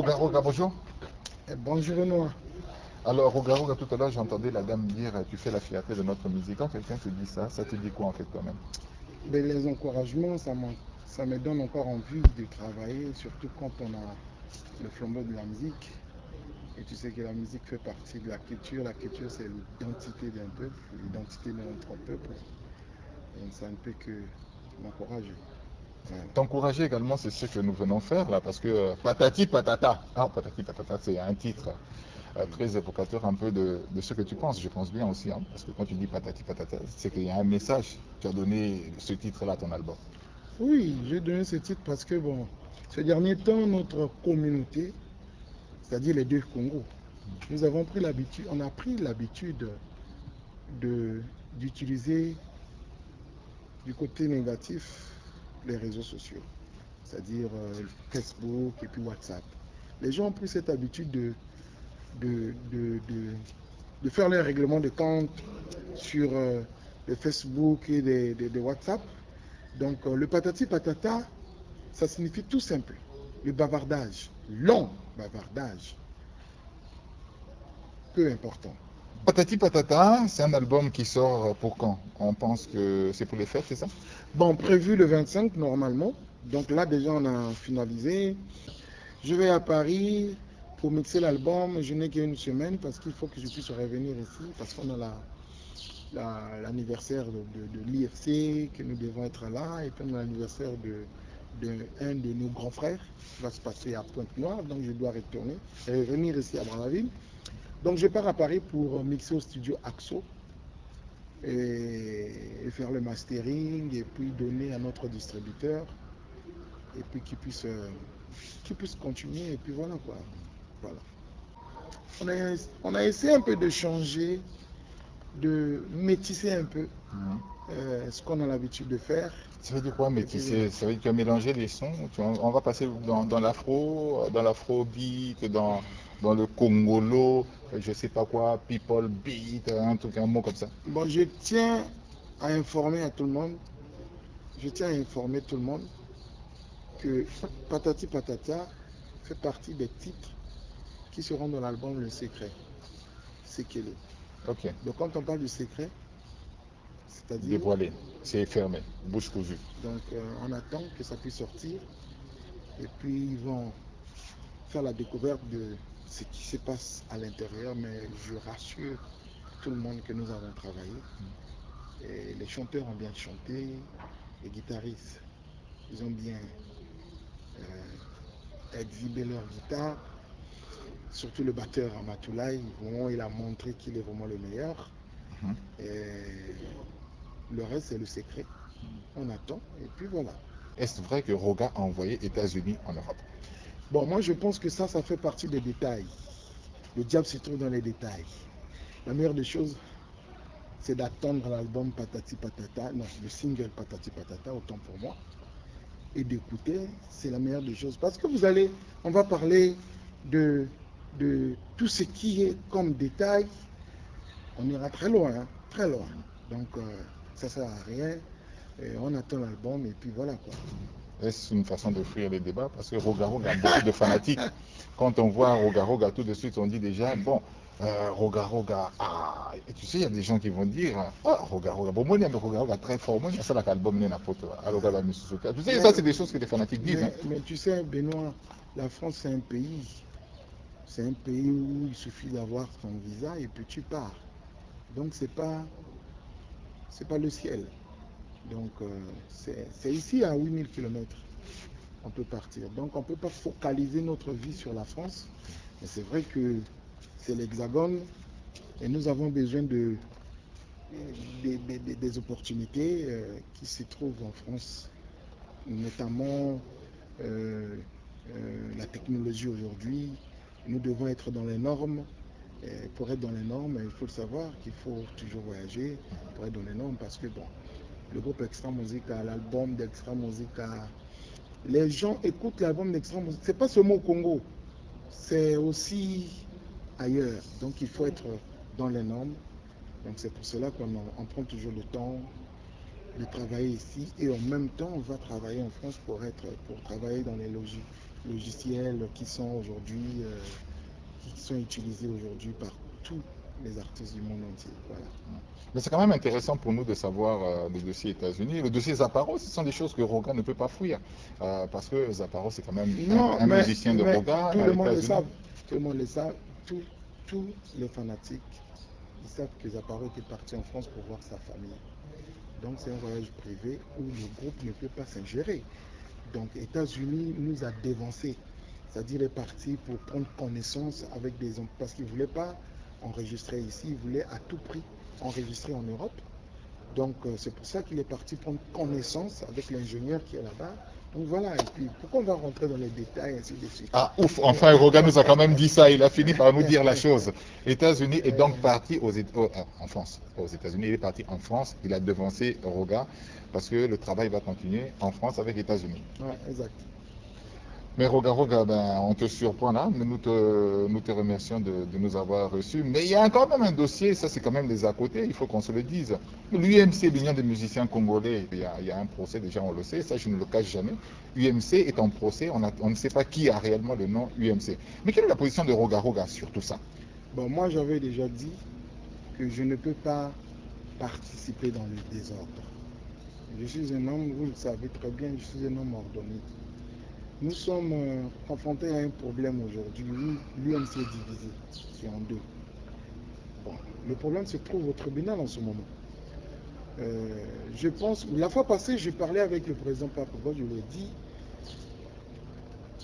Roga Roga, bonjour. Bonjour Benoît. Alors, Roga Roga, tout à l'heure, j'entendais la dame dire tu fais la fierté de notre musique. Quand quelqu'un te dit ça te dit quoi en fait quand même? Ben, les encouragements, ça me donne encore envie de travailler, surtout quand on a le flambeau de la musique. Et tu sais que la musique fait partie de la culture. La culture, c'est l'identité d'un peuple, l'identité de notre peuple. Et ça ne peut que m'encourager. Voilà. T'encourager également, c'est ce que nous venons faire là, parce que patati patata. Ah, patati patata, c'est un titre très évocateur un peu de ce que tu penses. Je pense bien aussi, hein, parce que quand tu dis patati patata, c'est qu'il y a un message. Tu as donné ce titre-là à ton album. Oui, j'ai donné ce titre parce que, bon, ces derniers temps, notre communauté, c'est-à-dire les deux Congos, nous avons pris l'habitude, on a pris l'habitude d'utiliser du côté négatif les réseaux sociaux, c'est-à-dire Facebook et puis WhatsApp. Les gens ont pris cette habitude de, de, de, de faire leur règlement de compte sur le Facebook et des WhatsApp. Donc le patati patata, ça signifie tout simple, le bavardage, long bavardage, peu important. Patati patata, c'est un album qui sort pour quand? On pense que c'est pour les fêtes, c'est ça? Bon, prévu le 25 normalement. Donc là déjà on a finalisé. Je vais à Paris pour mixer l'album. Je n'ai qu'une semaine parce qu'il faut que je puisse revenir ici parce qu'on a l'anniversaire de l'IFC, que nous devons être là, et puis on a l'anniversaire un de nos grands frères qui va se passer à Pointe-Noire, donc je dois retourner et revenir ici à Brazzaville. Donc je pars à Paris pour mixer au studio Axo et faire le mastering et puis donner à notre distributeur et puis qu'il puisse continuer et puis voilà quoi. Voilà. On a essayé un peu de changer, de métisser un peu ce qu'on a l'habitude de faire. Ça veut dire quoi, Et puis, métisser? Ça veut dire que tu as mélangé les sons. On va passer dans l'afrobeat, dans le congolo, je sais pas quoi, people beat, un truc, un mot comme ça. bon, je tiens à informer à tout le monde, je tiens à informer tout le monde que Patati Patata fait partie des titres qui seront dans l'album Le Secret. C'est qu'elle est. Ok, Donc quand on parle du secret, c'est-à-dire, dévoilé, c'est fermé, bouche cousue. donc on attend que ça puisse sortir et puis ils vont faire la découverte de ce qui se passe à l'intérieur, mais je rassure tout le monde que nous avons travaillé. Et les chanteurs ont bien chanté, les guitaristes, ils ont bien exhibé leur guitare, surtout le batteur Amatoulaye, vraiment il a montré qu'il est vraiment le meilleur. Mhm. Et le reste c'est le secret. On attend et puis voilà. Est-ce vrai que Roga a envoyé États-Unis en Europe? Bon, moi je pense que ça fait partie des détails. Le diable se trouve dans les détails. La meilleure des choses, c'est d'attendre l'album Patati Patata, non, le single Patati Patata, autant pour moi, et d'écouter, c'est la meilleure des choses. Parce que on va parler de, de tout ce qui est comme détail, on ira très loin, hein, très loin. Donc, ça sert à rien, et on attend l'album, et puis voilà quoi. Est-ce une façon de fuir les débats? Parce que Roga Roga a beaucoup de fanatiques. Quand on voit Roga Roga, tout de suite on dit déjà, bon, Roga Roga, ah, et tu sais, il y a des gens qui vont dire, ah, Roga Roga, bon, moi, il y a Roga Roga très fort, moi, il y a ça, l'album, il y a Roga la Misusuka. Tu sais, ça, c'est des choses que les fanatiques disent. Hein. Mais tu sais, Benoît, la France, c'est un pays où il suffit d'avoir ton visa et puis tu pars. Donc, c'est pas le ciel. Donc, c'est ici à 8000 km. On peut partir. Donc, on ne peut pas focaliser notre vie sur la France. Mais c'est vrai que c'est l'Hexagone et nous avons besoin des opportunités qui se trouvent en France, notamment la technologie aujourd'hui. Nous devons être dans les normes. Et pour être dans les normes, il faut le savoir qu'il faut toujours voyager pour être dans les normes parce que bon, le groupe Extra Musica, l'album d'Extra Musica, les gens écoutent l'album d'Extra Musica. C'est pas seulement au Congo, c'est aussi ailleurs. Donc il faut être dans les normes. Donc c'est pour cela qu'on prend toujours le temps de travailler ici et en même temps on va travailler en France pour travailler dans les logis. logiciels qui sont aujourd'hui, qui sont utilisés aujourd'hui par tous les artistes du monde entier. Voilà. Mais c'est quand même intéressant pour nous de savoir le dossier États-Unis. Le dossier Zapparo, ce sont des choses que Roga ne peut pas fuir. Parce que Zapparo, c'est quand même un musicien de Roga. Tout le monde le sait. Tout le monde le sait. Tous les fanatiques, ils savent que Zapparo était parti en France pour voir sa famille. Donc c'est un voyage privé où le groupe ne peut pas s'ingérer. Donc États-Unis nous a dévancés. C'est-à-dire il est parti pour prendre connaissance avec des hommes. Parce qu'il ne voulait pas enregistrer ici, il voulait à tout prix enregistrer en Europe. Donc c'est pour ça qu'il est parti prendre connaissance avec l'ingénieur qui est là-bas. Donc voilà, et puis pourquoi on va rentrer dans les détails ainsi de suite. Ah ouf, enfin Roga nous a quand même dit ça, il a fini par nous dire la chose. États-Unis est donc parti en France. Aux États-Unis, il est parti en France, il a devancé Roga parce que le travail va continuer en France avec États-Unis. Ouais, exact. Mais Roga, ben, on te surprend là, mais nous te remercions de nous avoir reçus. Mais il y a quand même un dossier, ça c'est quand même des à côté, il faut qu'on se le dise. L'UMC, l'Union des musiciens congolais, il y a un procès, déjà on le sait, ça je ne le cache jamais. UMC est en procès, on ne sait pas qui a réellement le nom UMC. Mais quelle est la position de Roga sur tout ça? Bon, moi j'avais déjà dit que je ne peux pas participer dans le désordre. Je suis un homme, vous le savez très bien, je suis un homme ordonné. Nous sommes confrontés à un problème aujourd'hui où l'UMC est divisé, c'est en deux. Bon, le problème se trouve au tribunal en ce moment. Je pense, la fois passée, j'ai parlé avec le président Papogo, je lui ai dit,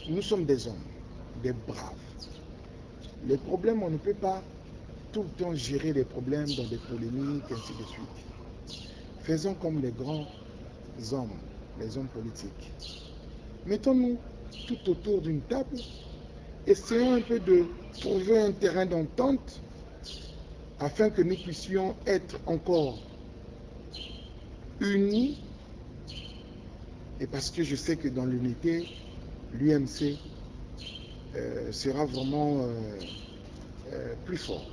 nous sommes des hommes, des braves. Les problèmes, on ne peut pas tout le temps gérer les problèmes dans des polémiques, ainsi de suite. Faisons comme les grands hommes, les hommes politiques. Mettons-nous tout autour d'une table, essayons un peu de trouver un terrain d'entente afin que nous puissions être encore unis. Et parce que je sais que dans l'unité, l'UMC sera vraiment plus fort.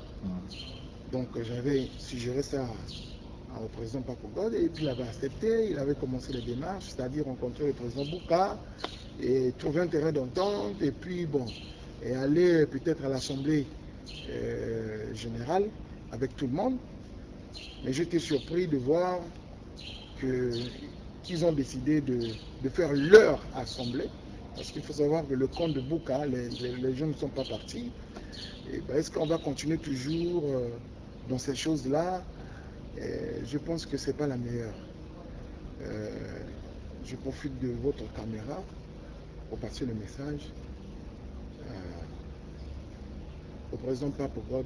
Donc j'avais suggéré ça au président Papogo et puis il avait accepté, il avait commencé les démarches, c'est-à-dire rencontrer le président Bouka et trouver un terrain d'entente et puis bon, et aller peut-être à l'Assemblée générale avec tout le monde. Mais j'étais surpris de voir qu'ils ont décidé de faire leur assemblée. Parce qu'il faut savoir que le camp de Bouka, les gens ne sont pas partis. Est-ce qu'on va continuer toujours dans ces choses-là? Je pense que ce n'est pas la meilleure. Je profite de votre caméra pour passer le message au président Papogo,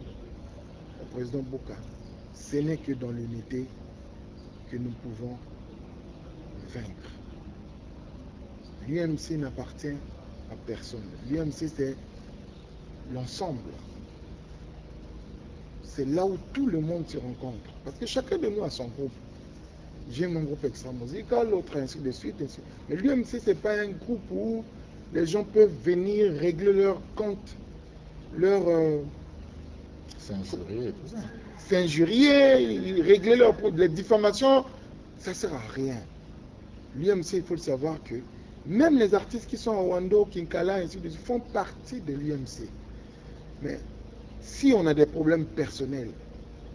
au président Bouka. Ce n'est que dans l'unité que nous pouvons vaincre. L'UMC n'appartient à personne. L'UMC, c'est l'ensemble. C'est là où tout le monde se rencontre. Parce que chacun de nous a son groupe. J'ai mon groupe extra musical, l'autre ainsi de suite. Mais l'UMC, ce n'est pas un groupe où les gens peuvent venir régler leur compte, leur... s'injurier et tout ça. S'injurier, régler les diffamations, ça ne sert à rien. L'UMC, il faut le savoir que même les artistes qui sont à Wando, Kinkala, ainsi de suite, font partie de l'UMC. Mais si on a des problèmes personnels,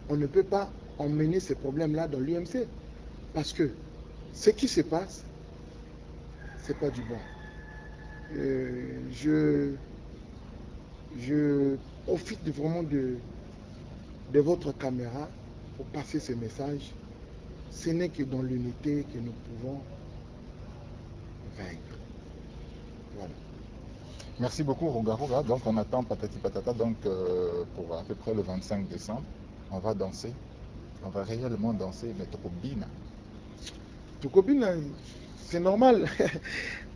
on ne peut pas emmener ces problèmes-là dans l'UMC. Parce que ce qui se passe, ce n'est pas du bon. Je profite vraiment de votre caméra pour passer ce message. Ce n'est que dans l'unité que nous pouvons vaincre. Voilà. Merci beaucoup Roga. Donc on attend Patati Patata donc, pour à peu près le 25 décembre. On va danser. On va réellement danser, mais Tokobina. Tokobina, c'est normal.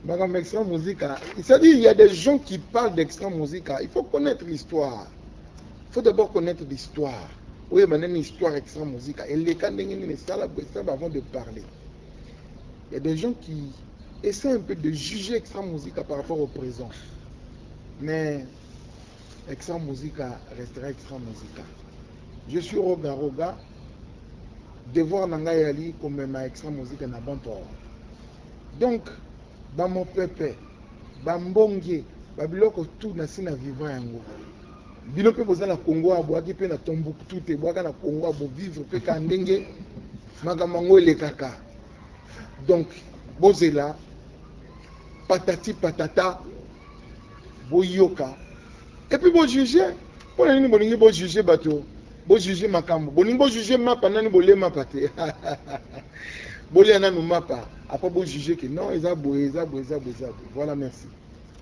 Madame Extra Musica. C'est-à-dire il y a des gens qui parlent d'Extra Musica. Il faut connaître l'histoire. Il faut d'abord connaître l'histoire. Oui, mais une histoire Extra Musica. Et les cas avant de parler. Il y a des gens qui essaient un peu de juger Extra Musica par rapport au présent. Mais Extra Musica restera Extra Musica. Je suis Roga. Devoir Nangayali comme ma Extra Musica n'a bon tort. Donc, dans mon peuple, bambonge babiloko tout na si na vivant yango bino mpe boza na Congo abwaki mpe na Tombouctou te bwaka na Congo abovivre mpe ka ndenge makambo yango elekaka. Donc bozela patati patata boyoka et puis bojuge mpona nini bolingi bojuge bato bojuge makambo bolingi bojuge mapa nani bolema pa te bolia nanu mapa après bojuge que non eza boye eza boye eza boye eza boye. Voilà, merci.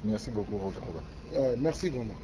Merci beaucoup Roga Roga. Merci vraiment.